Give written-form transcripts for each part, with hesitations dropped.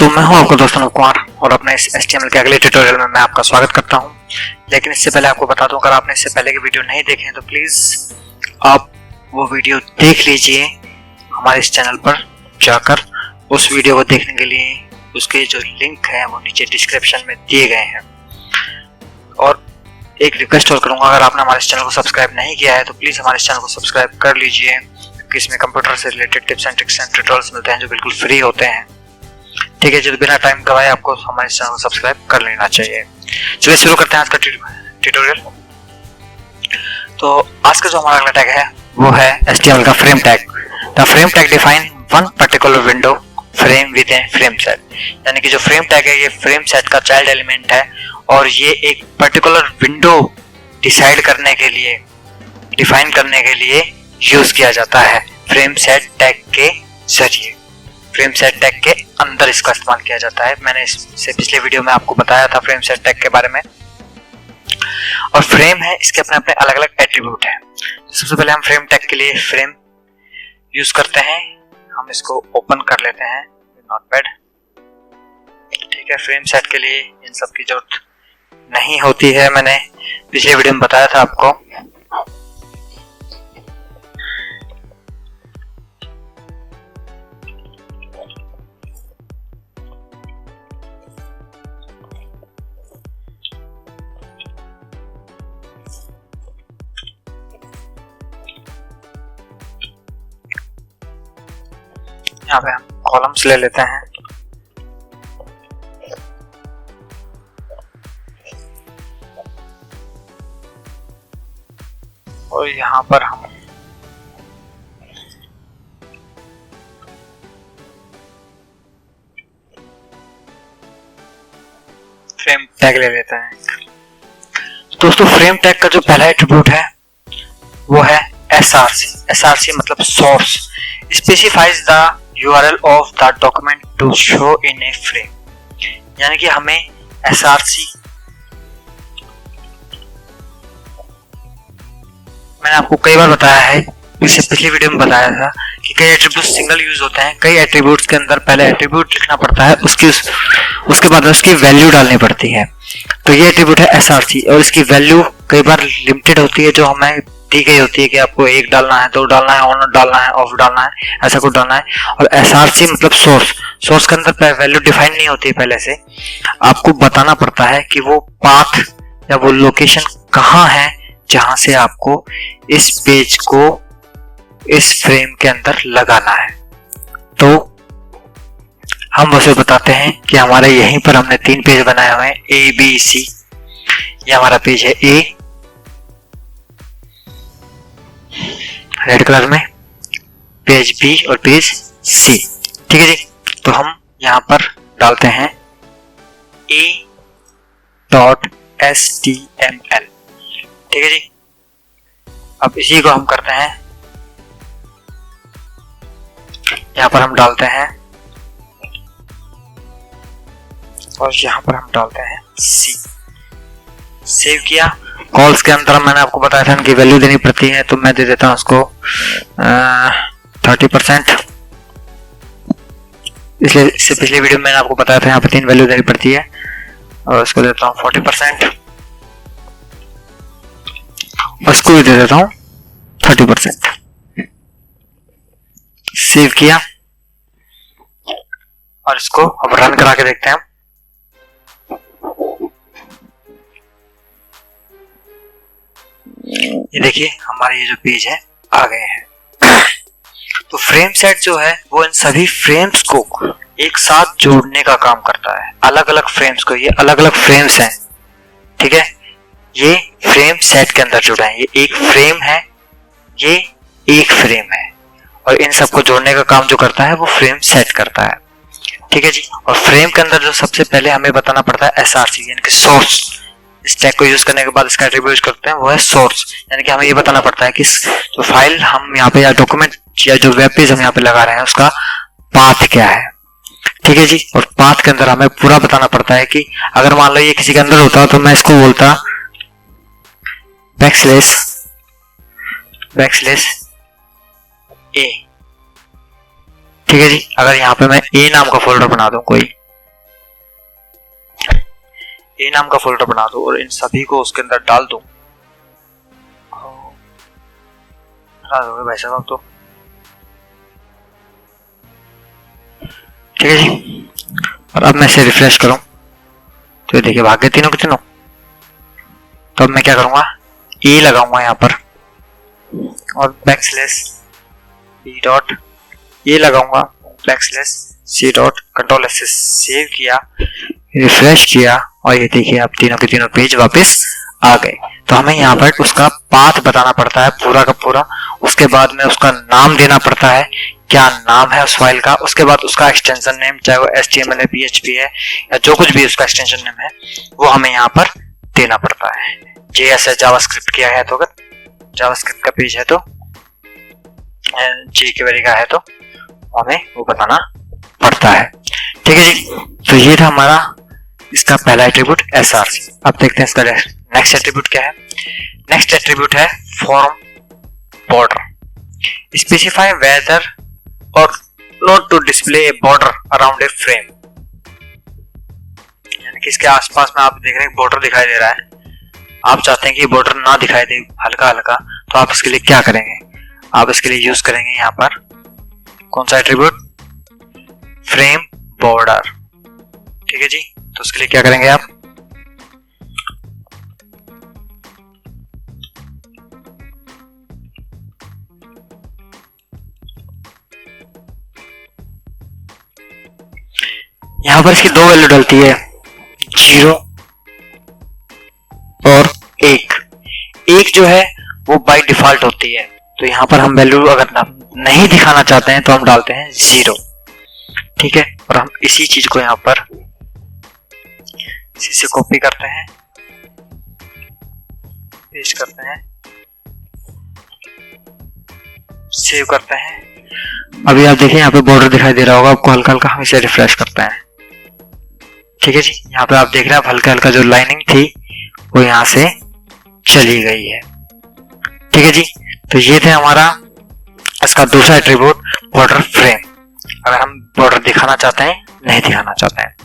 दोस्तों, मैं हूं आपका दोस्त अनुप कुमार और अपने इस HTML के अगले ट्यूटोरियल में मैं आपका स्वागत करता हूं। लेकिन इससे पहले आपको बता दूं, अगर आपने इससे पहले की वीडियो नहीं देखे हैं तो प्लीज आप वो वीडियो देख लीजिए हमारे इस चैनल पर जाकर। उस वीडियो को देखने के लिए उसके जो लिंक है वो नीचे डिस्क्रिप्शन में दिए गए हैं। और एक रिक्वेस्ट और करूंगा, अगर आपने हमारे इस चैनल को सब्सक्राइब नहीं किया है तो प्लीज हमारे इस चैनल को सब्सक्राइब कर लीजिए, क्योंकि इसमें कंप्यूटर से related tips and tricks and tutorials मिलते हैं जो बिल्कुल फ्री होते हैं। ठीक है, जो बिना टाइम गवाए आपको हमारे चैनल को सब्सक्राइब कर लेना चाहिए। चलिए शुरू करते हैं आज का ट्यूटोरियल। तो आज का जो हमारा अगला टैग है वो है HTML का frame tag. The frame tag define one particular window frame with a frame set. यानी कि जो फ्रेम टैग है ये फ्रेम सेट का चाइल्ड एलिमेंट है और ये एक पर्टिकुलर विंडो डिसाइड करने के लिए, डिफाइन करने के लिए यूज किया जाता है फ्रेम सेट टैग के जरिए। फ्रेम सेट टैग के अंदर इसका इस्तेमाल किया जाता है। मैंने इससे पिछले वीडियो में आपको बताया था फ्रेम सेट टैग के बारे में। और फ्रेम है, इसके अपने अपने अलग अलग एट्रीब्यूट हैं। सबसे पहले हम फ्रेम टैग के लिए फ्रेम यूज करते हैं। हम इसको ओपन कर लेते हैं नोटपैड। ठीक है, फ्रेम सेट के लिए इन सब की जरूरत नहीं होती है, मैंने पिछले वीडियो में बताया था आपको। यहाँ पे हम कॉलम्स ले लेते हैं। और यहाँ पर हम फ्रेम टैग ले लेते हैं। दोस्तों, फ्रेम टैग का जो पहला एट्रीब्यूट है वो है SRC। SRC मतलब source, specifies the URL of the document to show in a frame। यानी कि हमें SRC, मैंने आपको कई बार बताया है, इससे पिछली वीडियो में बताया था कि कई एट्रीब्यूट सिंगल यूज होते हैं। कई एट्रीब्यूट्स के अंदर पहले एट्रीब्यूट लिखना पड़ता है, उसके बाद उसकी वैल्यू डालनी पड़ती है। तो ये एट्रीब्यूट है SRC और इसकी वैल्यू कई बार लिमिटेड होती है, जो हमें दी गई होती है कि आपको 1 डालना है, 2 डालना है, ऑन डालना है, ऑफ डालना है, ऐसा कुछ डालना है। और SRC मतलब सोर्स के अंदर वैल्यू डिफाइन नहीं होती है पहले से। आपको बताना पड़ता है कि वो पाथ या वो लोकेशन कहाँ है जहां से आपको इस पेज को इस फ्रेम के अंदर लगाना है। तो हम उसे बताते हैं कि हमारे यहीं पर हमने 3 पेज बनाए हुए हैं, ABC। ये हमारा पेज है A रेड कलर में, पेज B और पेज C। ठीक है जी, तो हम यहाँ पर डालते हैं A.html। ठीक है जी, अब इसी को हम करते हैं, यहाँ पर हम डालते हैं और यहाँ पर हम डालते हैं C। सेव किया। कॉल्स के अंदर मैंने आपको बताया था इनकी वैल्यू देनी पड़ती है, तो मैं दे देता हूँ उसको 30%। इसलिए इससे पिछले वीडियो में मैंने आपको बताया था यहाँ पे 3 वैल्यू देनी पड़ती है, और इसको देता हूँ 40%। इसको भी दे देता हूँ 30%। सेव किया और इसको अब रन करा के देखते हैं। ये देखिए हमारे ये जो पेज है आ गए हैं। तो फ्रेम सेट जो है वो इन सभी फ्रेम्स को एक साथ जोड़ने का काम करता है। अलग अलग फ्रेम्स को, ये अलग अलग फ्रेम्स हैं, ठीक है, ये फ्रेम सेट के अंदर जुड़ा है। ये एक फ्रेम है, ये एक फ्रेम है, और इन सबको जोड़ने का काम जो करता है वो फ्रेम सेट करता है। ठीक है जी, और फ्रेम के अंदर जो सबसे पहले हमें बताना पड़ता है SRC, यानी कि सोर्स। इस टैग को यूज करने के बाद इसका एट्रीब्यूट करते हैं वो है सोर्स। यानी कि हमें ये बताना पड़ता है कि जो फाइल हम यहाँ पे या डॉक्यूमेंट या जो वेब पेज हम यहाँ पे लगा रहे हैं उसका पाथ क्या है। ठीक है जी, और पाथ के अंदर हमें पूरा बताना पड़ता है कि अगर मान लो ये किसी के अंदर होता तो मैं इसको बोलता बैकस्लैश A। ठीक है जी, अगर यहाँ पे मैं A नाम का फोल्डर बना दूं कोई, ए नाम का फोल्डर बना दूं और इन सभी को उसके अंदर डाल दूं। भाई साहब तो ठीक है जी। और अब मैं इसे रिफ्रेश करूं तो देखिए भाग गए तीनों के तीनों। तो अब मैं क्या करूंगा, ए लगाऊंगा यहाँ पर और बैकस्लैश बी डॉट ए लगाऊंगा, backslash C dot, control S से सेव किया, रिफ्रेश किया और ये देखिए अब तीनों के तीनों पेज वापस आ गए। तो हमें यहाँ पर उसका पाथ बताना पड़ता है पूरा का पूरा, उसके बाद में उसका नाम देना पड़ता है, क्या नाम है उस फाइल का, उसके बाद उसका एक्सटेंशन नेम, चाहे वो HTML है, PHP है या जो कुछ भी उसका एक्सटेंशन नेम है वो हमें यहाँ पर देना पड़ता है। JS है, जावास्क्रिप्ट किया है तो अगर जावास्क्रिप्ट का पेज है तो, jQuery का है तो हमें वो बताना पड़ता है। ठीक है जी। तो ये था हमारा इसका पहला एट्रीब्यूट SRC। अब देखते हैं इसका नेक्स्ट एट्रीब्यूट क्या है। नेक्स्ट एट्रीब्यूट है form border. Specify whether or not to display a border around a frame, यानी कि इसके आसपास में आप देख रहे हैं बॉर्डर दिखाई दे रहा है, आप चाहते हैं कि बॉर्डर ना दिखाई दे हल्का हल्का, तो आप इसके लिए क्या करेंगे, आप इसके लिए यूज करेंगे यहाँ पर कौन सा एट्रीब्यूट, फ्रेम बॉर्डर। ठीक है जी। तो उसके लिए क्या करेंगे आप, यहां पर इसकी दो वैल्यू डलती है, 0 और 1। 1 जो है वो बाय डिफॉल्ट होती है, तो यहां पर हम वैल्यू अगर नहीं दिखाना चाहते हैं तो हम डालते हैं 0। ठीक है। और हम इसी चीज को यहां पर इसी से कॉपी करते हैं, पेस्ट करते हैं, सेव करते हैं। अभी आप देखिए यहाँ पे बॉर्डर दिखाई दे रहा होगा आपको हल्का हल्का, हम इसे रिफ्रेश करते हैं। ठीक है जी। यहाँ पे आप देख रहे हैं हल्का हल्का जो लाइनिंग थी वो यहाँ से चली गई है। ठीक है जी। तो ये थे हमारा इसका दूसरा एट्रीब्यूट बॉर्डर फ्रेम, अगर हम बॉर्डर दिखाना चाहते हैं नहीं दिखाना चाहते हैं।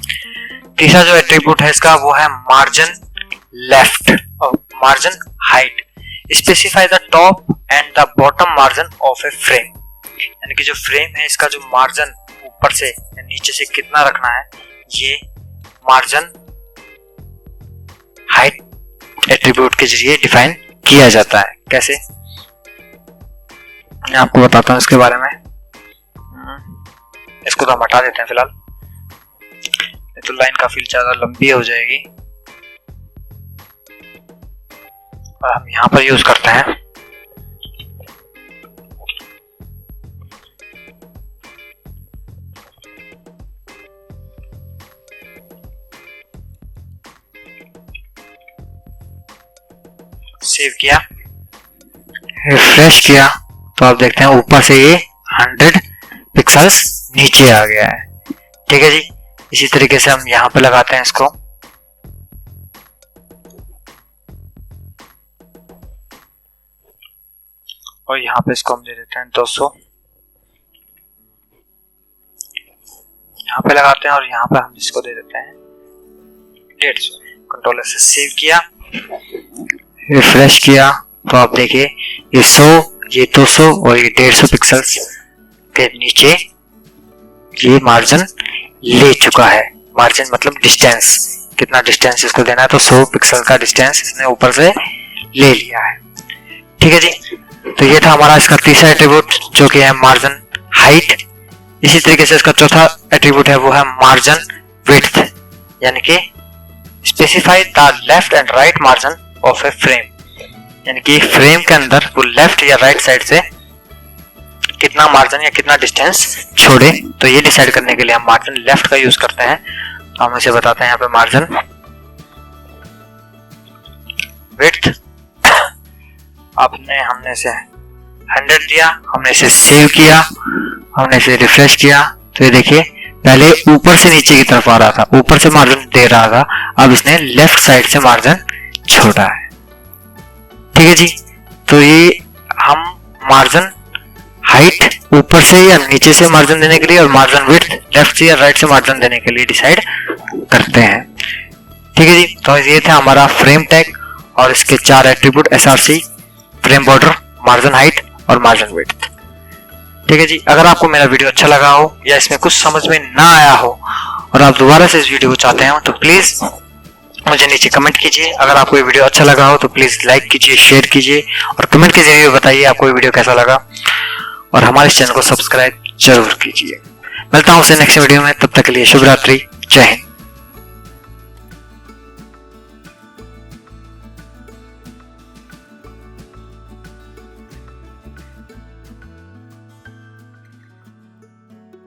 तीसरा जो एट्रीब्यूट है इसका वो है मार्जिन लेफ्ट और margin height. Specify the top and the bottom margin of A frame, यानी कि जो फ्रेम है इसका जो मार्जिन ऊपर से या नीचे से कितना रखना है, ये मार्जिन हाइट एट्रीब्यूट के जरिए डिफाइन किया जाता है। कैसे, मैं आपको बताता हूं इसके बारे में। इसको तो हम हटा देते हैं फिलहाल, नहीं तो लाइन काफी ज्यादा लंबी हो जाएगी। और हम यहां पर यूज करते हैं सेव किया, रिफ्रेश किया तो आप देखते हैं ऊपर से ये 100 पिक्सल्स नीचे आ गया है। ठीक है जी। इसी तरीके से हम यहां पे लगाते हैं इसको, और यहां पे इसको हम दे देते हैं 200, यहां पे लगाते हैं और यहां पे हम इसको दे देते हैं 150। कंट्रोल से सेव किया, रिफ्रेश किया तो आप देखिए ये 100, ये 200 और ये 150 पिक्सल्स के नीचे ये मार्जिन ले चुका है। मार्जिन मतलब डिस्टेंस, कितना डिस्टेंस इसको देना है, तो 100 पिक्सल का डिस्टेंस इसने ऊपर से ले लिया है। ठीक है जी। तो ये था हमारा इसका तीसरा एट्रीब्यूट जो कि है मार्जिन हाइट। इसी तरीके से इसका चौथा एट्रीब्यूट है वो है मार्जिन विड्थ, यानी कि specify the left and right margin of A frame, यानी कि फ्रेम के अंदर वो लेफ्ट या राइट साइड से कितना मार्जिन या कितना डिस्टेंस छोड़े। तो ये डिसाइड करने के लिए हम मार्जिन लेफ्ट का यूज करते हैं। तो हम इसे बताते हैं यहाँ पे मार्जिन विड्थ। हमने इसे 100 दिया, हमने इसे सेव किया, हमने इसे रिफ्रेश किया तो ये देखिए पहले ऊपर से नीचे की तरफ आ रहा था, ऊपर से मार्जिन दे रहा था, अब इसने लेफ्ट साइड से मार्जिन छोड़ा है। ठीक है जी। तो ये हम मार्जिन हाइट ऊपर से या नीचे से मार्जिन देने के लिए और मार्जिन विड्थ लेफ्ट से या राइट से मार्जिन देने के लिए डिसाइड करते हैं। ठीक है जी। तो ये था हमारा फ्रेम टैग और इसके 4 attribute SRC, frame border, margin height और मार्जिन विड्थ। ठीक है जी, अगर आपको मेरा वीडियो अच्छा लगा हो या इसमें कुछ समझ में ना आया हो और आप दोबारा से इस वीडियो को चाहते हो तो प्लीज मुझे नीचे कमेंट कीजिए। अगर आपको ये वीडियो अच्छा लगा हो तो प्लीज लाइक कीजिए, शेयर कीजिए और कमेंट के जरिए बताइए आपको ये वीडियो कैसा लगा और हमारे चैनल को सब्सक्राइब जरूर कीजिए। मिलता हूं आपसे नेक्स्ट वीडियो में, तब तक के लिए शुभ रात्रि, जय हिंद।